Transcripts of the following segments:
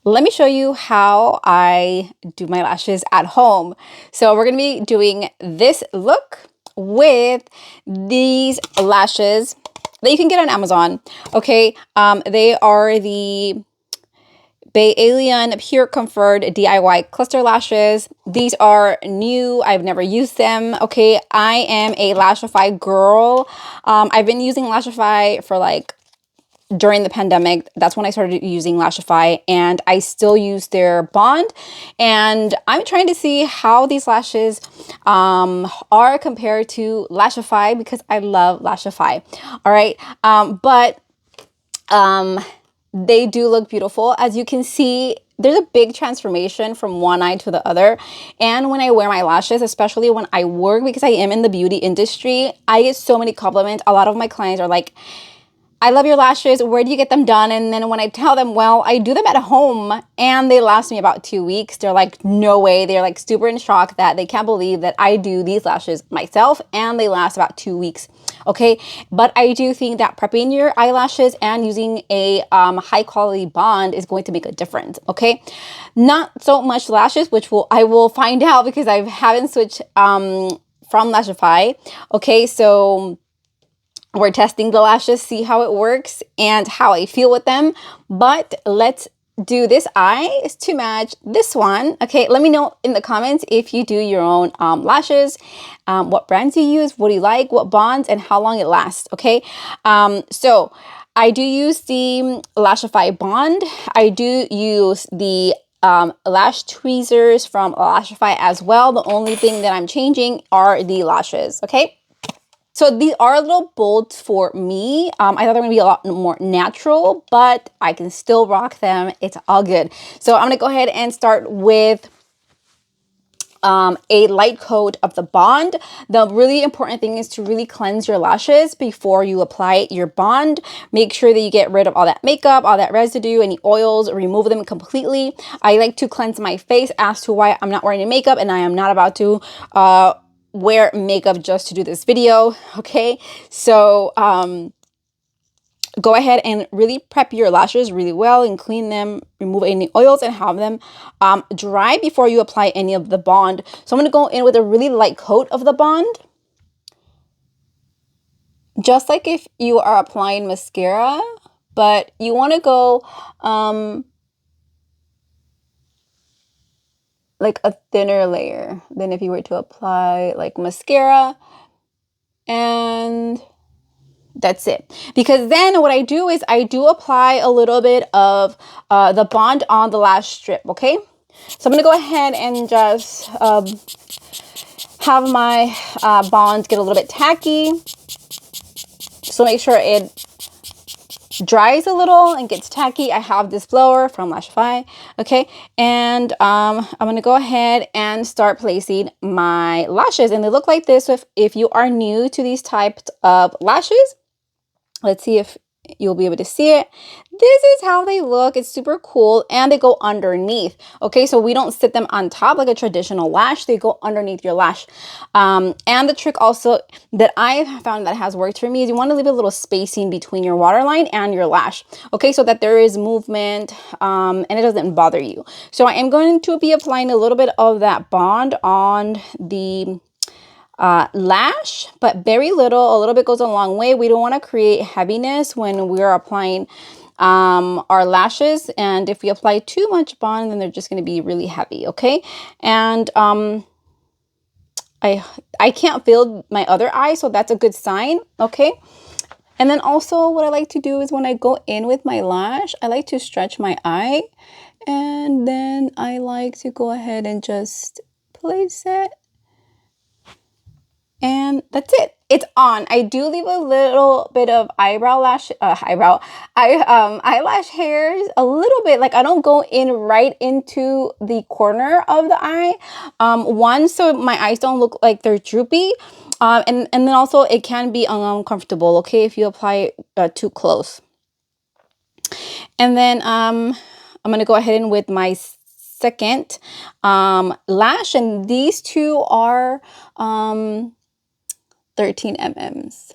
let me show you how I do my lashes at home. So we're gonna be doing this look with these lashes that you can get on Amazon. Okay, they are the Bay Alien Pure Comfort DIY Cluster Lashes. These are new. I've never used them. Okay, I am a Lashify girl. I've been using Lashify for like during the pandemic. That's when I started using Lashify, and I still use their bond. And I'm trying to see how these lashes are compared to Lashify because I love Lashify. All right, they do look beautiful. As you can see, there's a big transformation from one eye to the other. And when I wear my lashes, especially when I work, because I am in the beauty industry, I get so many compliments. A lot of my clients are like, I love your lashes. Where do you get them done? And then when I tell them, well, I do them at home and they last me about 2 weeks, they're like, no way. They're like super in shock that they can't believe that I do these lashes myself and they last about 2 weeks. Okay. But I do think that prepping your eyelashes and using a high quality bond is going to make a difference. Okay. Not so much lashes, which I will find out because I haven't switched from Lashify. Okay. So we're testing the lashes, see how it works and how I feel with them. But let's do this eye to match this one. Okay, let me know in the comments if you do your own lashes, what brands you use, what do you like, what bonds, and how long it lasts. Okay, so I do use the Lashify bond. I do use the lash tweezers from Lashify as well. The only thing that I'm changing are the lashes. Okay. So these are a little bold for me. I thought they were gonna be a lot more natural, but I can still rock them. It's all good. So I'm gonna go ahead and start with a light coat of the bond. The really important thing is to really cleanse your lashes before you apply your bond. Make sure that you get rid of all that makeup, all that residue, any oils, remove them completely. I like to cleanse my face, as to why I'm not wearing any makeup and I am not about to wear makeup just to do this video. Okay, so go ahead and really prep your lashes really well and clean them, remove any oils, and have them dry before you apply any of the bond. So I'm going to go in with a really light coat of the bond, just like if you are applying mascara, but you want to go like a thinner layer than if you were to apply like mascara. And that's it. Because then what I do is I do apply a little bit of the bond on the lash strip. Okay, so I'm gonna go ahead and just have my bond get a little bit tacky. So make sure it dries a little and gets tacky. I have this blower from Lashify. Okay, and I'm gonna go ahead and start placing my lashes, and they look like this. So if you are new to these types of lashes, let's see if you'll be able to see it. This is how they look. It's super cool, and they go underneath. Okay, so we don't sit them on top like a traditional lash. They go underneath your lash. And the trick also that I found that has worked for me is you want to leave a little spacing between your waterline and your lash. Okay, so that there is movement and it doesn't bother you. So I am going to be applying a little bit of that bond on the lash, but very little. A little bit goes a long way. We don't want to create heaviness when we're applying our lashes, and if we apply too much bond, then they're just going to be really heavy. Okay, and I can't feel my other eye, so that's a good sign. Okay, and then also what I like to do is when I go in with my lash, I like to stretch my eye, and then I like to go ahead and just place it. And that's it. It's on. I do leave a little bit of eyelash hairs, a little bit. Like I don't go in right into the corner of the eye. One, so my eyes don't look like they're droopy. And then also it can be uncomfortable, okay, if you apply it too close. And then I'm gonna go ahead and with my second lash, and these two are 13 mm's.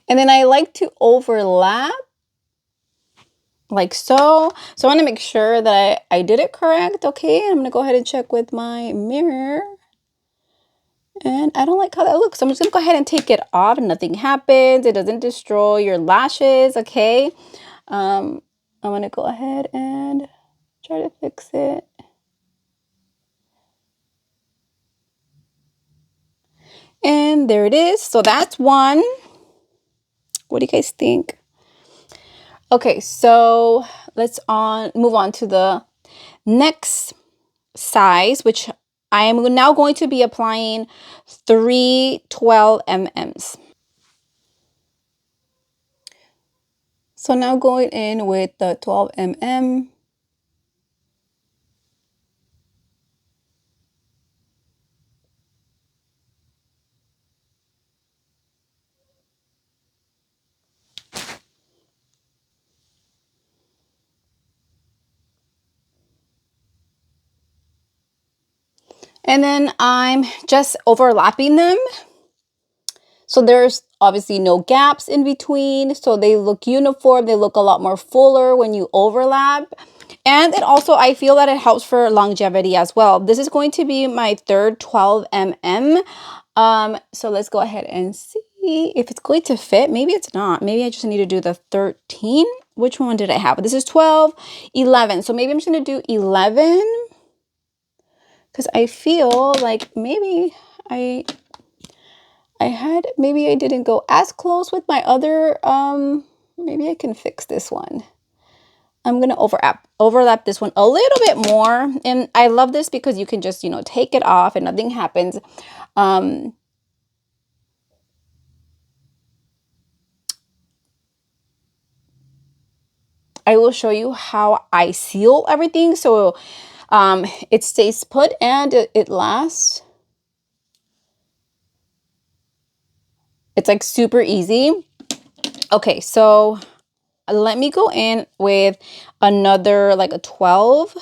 And then I like to overlap like so. So I want to make sure that I did it correct. Okay, I'm gonna go ahead and check with my mirror. And I don't like how that looks. So I'm just gonna go ahead and take it off. Nothing happens. It doesn't destroy your lashes, okay? I'm gonna go ahead and try to fix it. And there it is. So that's one. What do you guys think? Okay, so let's move on to the next size, which I am now going to be applying 3 12 mm's. So now going in with the 12 mm. And then I'm just overlapping them. So there's obviously no gaps in between. So they look uniform. They look a lot more fuller when you overlap. And it also, I feel that it helps for longevity as well. This is going to be my third 12 mm. So let's go ahead and see if it's going to fit. Maybe it's not. Maybe I just need to do the 13. Which one did I have? This is 12, 11. So maybe I'm just going to do 11. Because I feel like maybe maybe I didn't go as close with my other, maybe I can fix this one. I'm going to overlap this one a little bit more. And I love this because you can just, take it off and nothing happens. I will show you how I seal everything. So it stays put and it lasts. It's like super easy. Okay, so let me go in with another like a 12.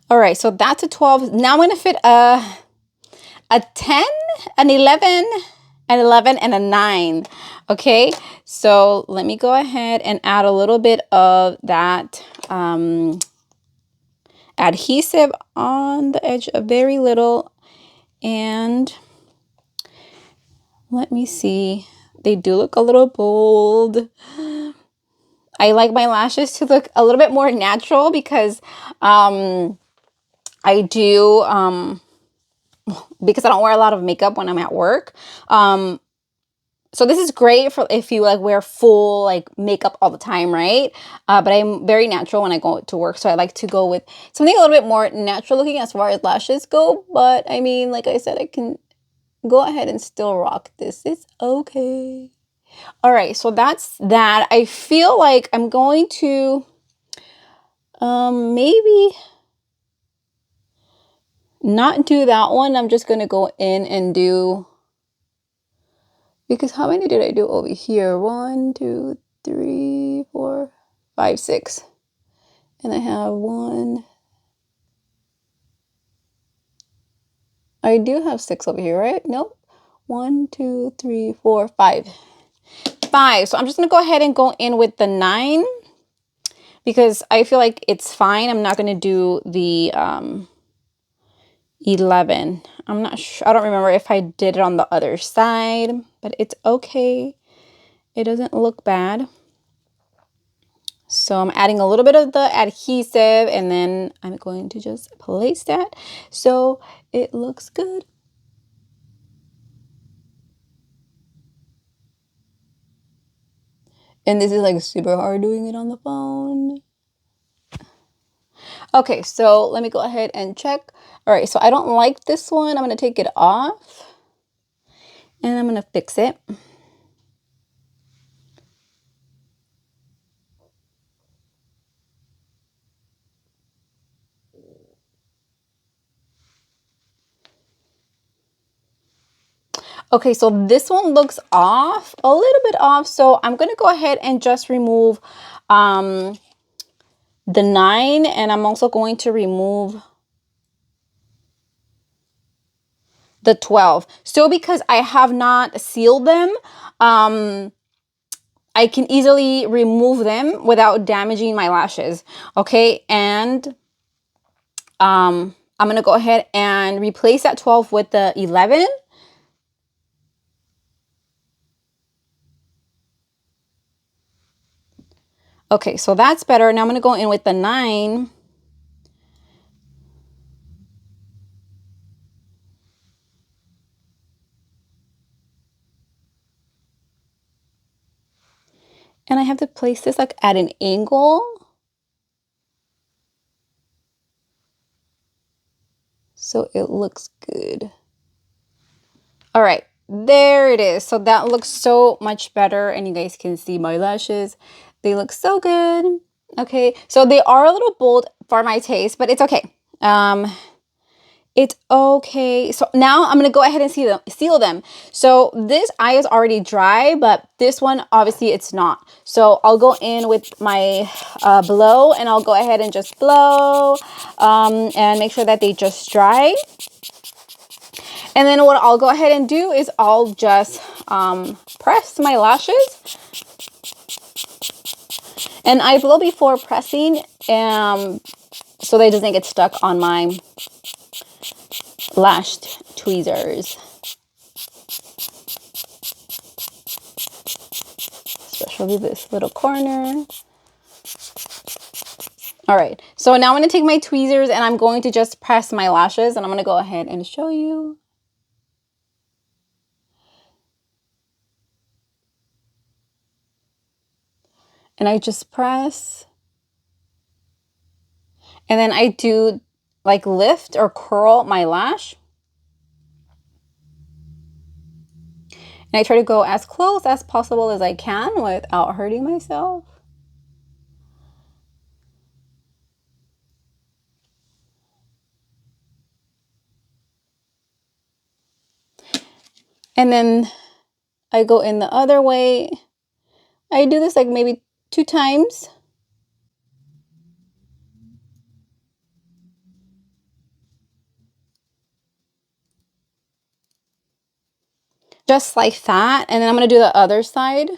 All right, so that's a 12. Now I'm going to fit a 10, an 11, an 11, and a 9. Okay, so let me go ahead and add a little bit of that adhesive on the edge, a very little. And let me see. They do look a little bold. I like my lashes to look a little bit more natural because I do, because I don't wear a lot of makeup when I'm at work. So this is great for if you like wear full like makeup all the time, right? But I'm very natural when I go to work. So I like to go with something a little bit more natural looking as far as lashes go. But I mean, like I said, I can go ahead and still rock this. It's okay. All right, so that's that. I feel like I'm going to maybe not do that one. I'm just going to go in and do, because how many did I do over here? 1, 2, 3, 4, 5, 6. And I have one. I do have 6 over here, right? Nope. 1, 2, 3, 4, 5. 5. So I'm just going to go ahead and go in with the 9 because I feel like it's fine. I'm not going to do the 11. I'm not sure. I don't remember if I did it on the other side, but it's okay. It doesn't look bad. So I'm adding a little bit of the adhesive and then I'm going to just place that so it looks good. And this is like super hard doing it on the phone. Okay, so let me go ahead and check. All right, so I don't like this one. I'm going to take it off and I'm going to fix it. Okay, so this one looks off, a little bit off. So I'm going to go ahead and just remove the 9, and I'm also going to remove the 12. So because I have not sealed them, I can easily remove them without damaging my lashes. Okay, and I'm gonna go ahead and replace that 12 with the 11. Okay, so that's better. Now I'm gonna go in with the 9. And I have to place this like at an angle. So it looks good. All right, there it is. So that looks so much better. And you guys can see my lashes. They look so good. Okay, so they are a little bold for my taste, but it's okay. It's okay. So now I'm gonna go ahead and seal them. So this eye is already dry, but this one obviously it's not. So I'll go in with my blow, and I'll go ahead and just blow and make sure that they just dry. And then what I'll go ahead and do is I'll just press my lashes. And I blow before pressing so that it doesn't get stuck on my lash tweezers. Especially this little corner. All right, so now I'm going to take my tweezers and I'm going to just press my lashes, and I'm going to go ahead and show you. And I just press. And then I do like lift or curl my lash. And I try to go as close as possible as I can without hurting myself. And then I go in the other way. I do this like maybe 2 times. Just like that. And then I'm going to do the other side.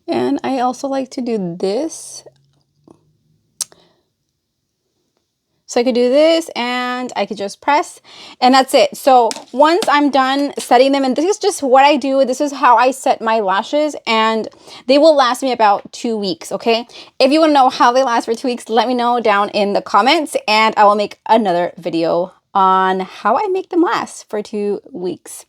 And I also like to do this. So I could do this and I could just press, and that's it. So once I'm done setting them, and this is just what I do, this is how I set my lashes, and they will last me about 2 weeks, okay? If you want to know how they last for 2 weeks, let me know down in the comments, and I will make another video on how I make them last for 2 weeks.